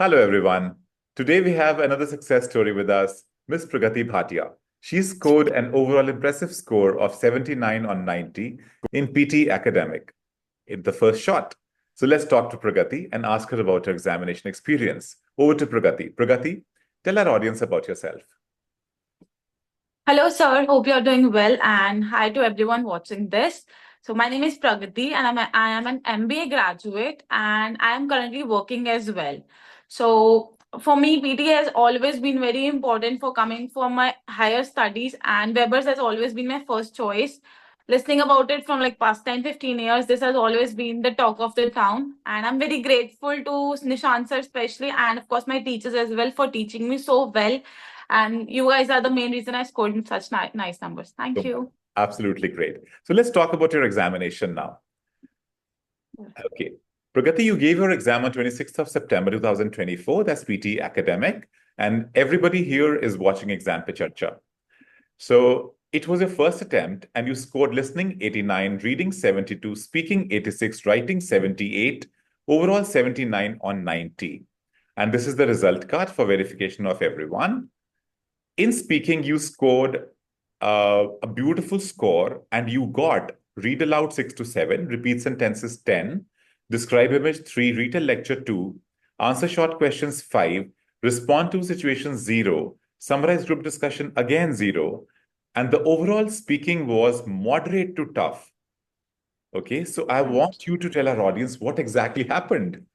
Hello, everyone. Today we have another success story with us, Miss Pragati Bhatia. She scored an overall impressive score of 79 on 90 in PTE academic in the first shot. So let's talk to Pragati and ask her about her examination experience. Over to Pragati. Pragati, tell our audience about yourself. Hello, sir. Hope you're doing well, and hi to everyone watching this. So, my name is Pragati, and I am an MBA graduate, and I am currently working as well. So, for me, PTA has always been very important for coming for my higher studies, and Webberz has always been my first choice. Listening about it from like past 10, 15 years, this has always been the talk of the town. And I'm very grateful to Nishant sir, especially, and of course, my teachers as well for teaching me so well, and you guys are the main reason I scored such nice numbers. Thank So, you. absolutely great. So let's talk about your examination now. Okay. Pragati, you gave your exam on 26th of September 2024. That's PTE academic. And everybody here is watching Exam Pe Charcha. So it was your first attempt, and you scored listening 89, reading 72, speaking 86, writing 78, overall 79 on 90. And this is the result card for verification of everyone. In speaking, you scored a beautiful score, and you got read aloud 6 to 7, repeat sentences 10, describe image 3, retell lecture 2, answer short questions 5, respond to situations 0, summarize group discussion again 0, and the overall speaking was moderate to tough. Okay, so I want you to tell our audience what exactly happened.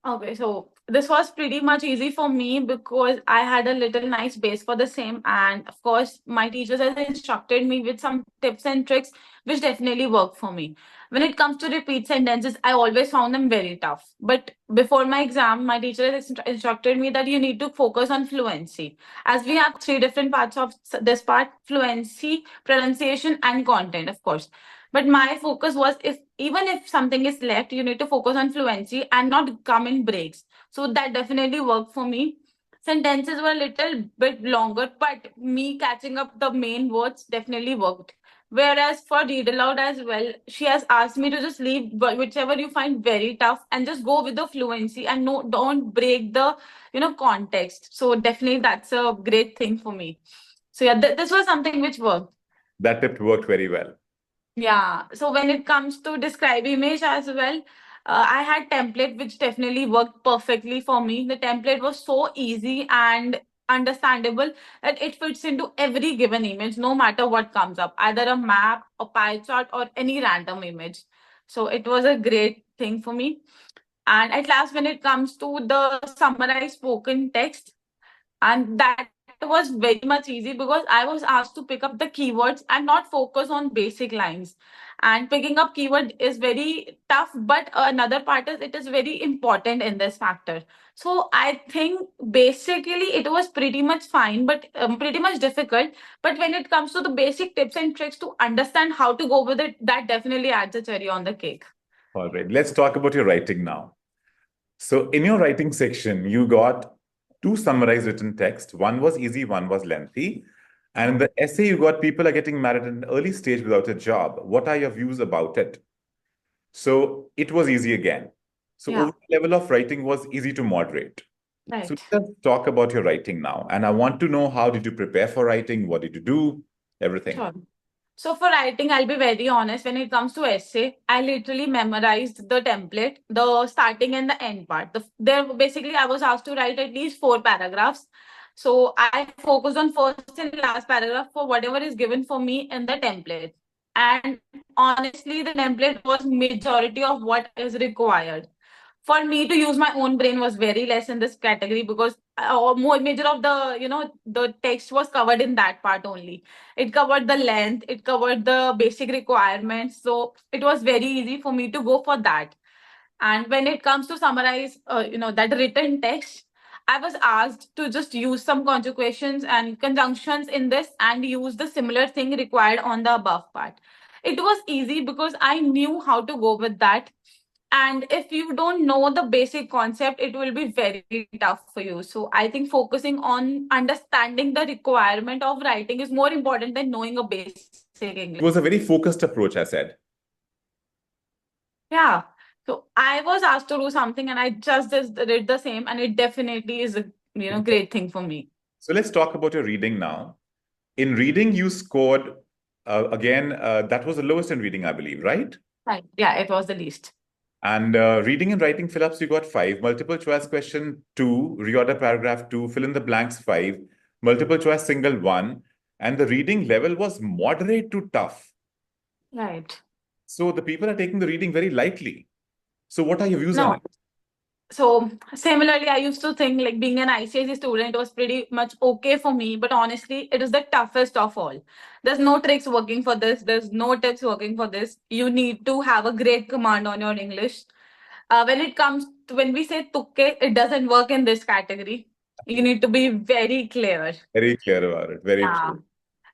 Okay, so this was pretty much easy for me because I had a little nice base for the same. And of course, my teachers have instructed me with some tips and tricks, which definitely work for me. When it comes to repeat sentences, I always found them very tough. But before my exam, my teacher has instructed me that you need to focus on fluency. As we have three different parts of this part: fluency, pronunciation, and content, of course. But my focus was, if even if something is left, you need to focus on fluency and not come in breaks. So that definitely worked for me. Sentences were a little bit longer, but me catching up the main words definitely worked. Whereas for read aloud as well, she has asked me to just leave whichever you find very tough and just go with the fluency and no, don't break the context. So definitely that's a great thing for me. So yeah, this was something which worked. That tip worked very well. Yeah. So when it comes to describe image as well, I had template which definitely worked perfectly for me. The template was so easy and understandable that it fits into every given image, no matter what comes up, either a map, a pie chart, or any random image. So it was a great thing for me. And at last, when it comes to the summarized spoken text, and that was very much easy because I was asked to pick up the keywords and not focus on basic lines. And picking up keyword is very tough, but another part is it is very important in this factor. So I think basically it was pretty much fine, but pretty much difficult. But when it comes to the basic tips and tricks to understand how to go with it, that definitely adds a cherry on the cake. All right, let's talk about your writing now. So in your writing section, you got two summarized written text. One was easy, one was lengthy. And in the essay, you got people are getting married at an early stage without a job. What are your views about it? So it was easy again. So Yeah, overall level of writing was easy to moderate. So right. let's talk about your writing now. And I want to know, how did you prepare for writing? What did you do? Everything. Sure. So for writing, I'll be very honest. When it comes to essay, I literally memorized the template, the starting and the end part. There basically I was asked to write at least 4 paragraphs. So I focused on first and last paragraph for whatever is given for me in the template. And honestly, the template was majority of what is required. For me to use my own brain was very less in this category because more major of the text was covered in that part only. It covered the length, it covered the basic requirements, so it was very easy for me to go for that. And when it comes to summarize that written text, I was asked to just use some conjugations and conjunctions in this and use the similar thing required on the above part. It was easy because I knew how to go with that. And if you don't know the basic concept, it will be very tough for you. So I think focusing on understanding the requirement of writing is more important than knowing a basic It English. was a very focused approach, I said. Yeah. So I was asked to do something and I just did the same, and it definitely is a great thing for me. So let's talk about your reading now. In reading, you scored again. That was the lowest in reading, I believe, right? Right. Yeah, it was the least. And reading and writing fill-ups, you got 5. Multiple choice question 2. Reorder paragraph 2. Fill in the blanks 5. Multiple choice single 1. And the reading level was moderate to tough. Right. So the people are taking the reading very lightly. So what are your views on No. it? So similarly, I used to think like being an ICSE student was pretty much okay for me, but honestly, it is the toughest of all. There's no tricks working for this. There's no tips working for this. You need to have a great command on your English. When it comes to when we say tukke, it doesn't work in this category. You need to be very clear. Very clear about it. Very Yeah. true.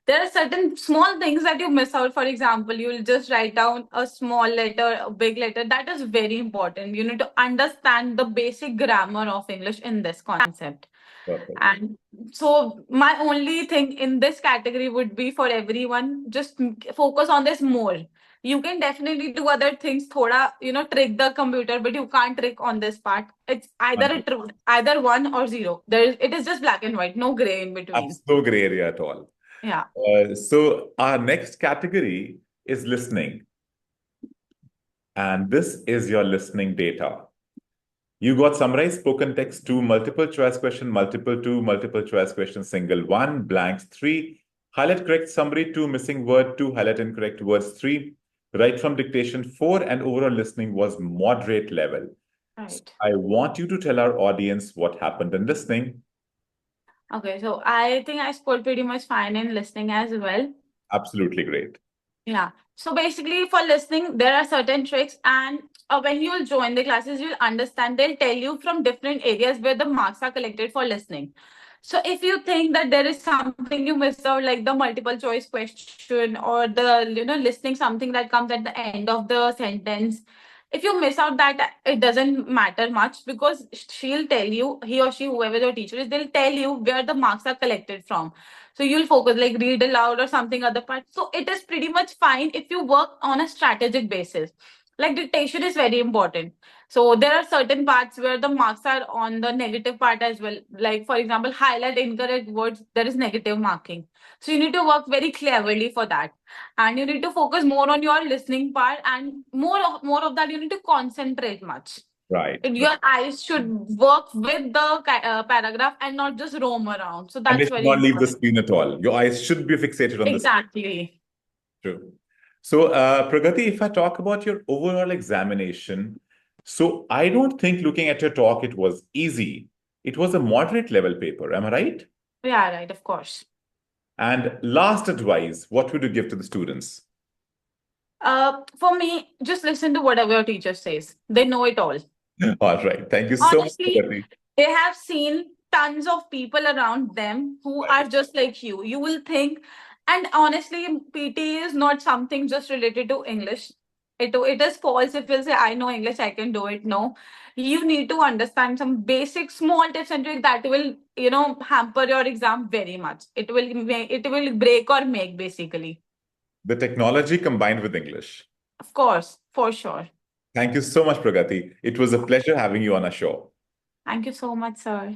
There are certain small things that you miss out. For example, you'll just write down a small letter, a big letter. That is very important. You need to understand the basic grammar of English in this concept. Perfect. And so my only thing in this category would be for everyone, just focus on this more. You can definitely do other things, thoda, trick the computer, but you can't trick on this part. It's either 1 or 0. It is just black and white, no gray in between. No gray area at all. Yeah. So our next category is listening. And this is your listening data. You got summarized spoken text 2, multiple choice question, multiple 2, multiple choice question, single 1, blanks 3, highlight correct summary 2, missing word 2, highlight incorrect words 3, write from dictation 4, and overall listening was moderate level. Right. So I want you to tell our audience what happened in listening. Okay, so I think I scored pretty much fine in listening as well. Absolutely great. Yeah. So basically, for listening, there are certain tricks, and when you'll join the classes, you'll understand. They'll tell you from different areas where the marks are collected for listening. So if you think that there is something you missed out, like the multiple choice question or the listening something that comes at the end of the sentence, if you miss out that, it doesn't matter much, because she'll tell you, he or she, whoever your teacher is, they'll tell you where the marks are collected from. So you'll focus, like read aloud or something other part. So it is pretty much fine if you work on a strategic basis. Like dictation is very important. So there are certain parts where the marks are on the negative part as well. Like for example, highlight incorrect words, there is negative marking. So you need to work very cleverly for that. And you need to focus more on your listening part, and more of that you need to concentrate much. Right. Your eyes should work with the paragraph and not just roam around. So And that's they should very not leave the important. screen at all. Your eyes should be fixated on the screen. Exactly. True. So, Pragati, if I talk about your overall examination, so I don't think looking at your talk, it was easy. It was a moderate level paper. Am I right? Yeah, right, of course. And last advice, what would you give to the students? For me, just listen to whatever your teacher says. They know it all. All right. Thank you so much, Honestly, Pragati. they have seen tons of people around them who are just like you. You will think, and honestly, PT is not something just related to English. It is false if you'll say, I know English, I can do it. No, you need to understand some basic small tips and tricks that will, hamper your exam very much. It will break or make, basically. The technology combined with English. Of course, for sure. Thank you so much, Pragati. It was a pleasure having you on our show. Thank you so much, sir.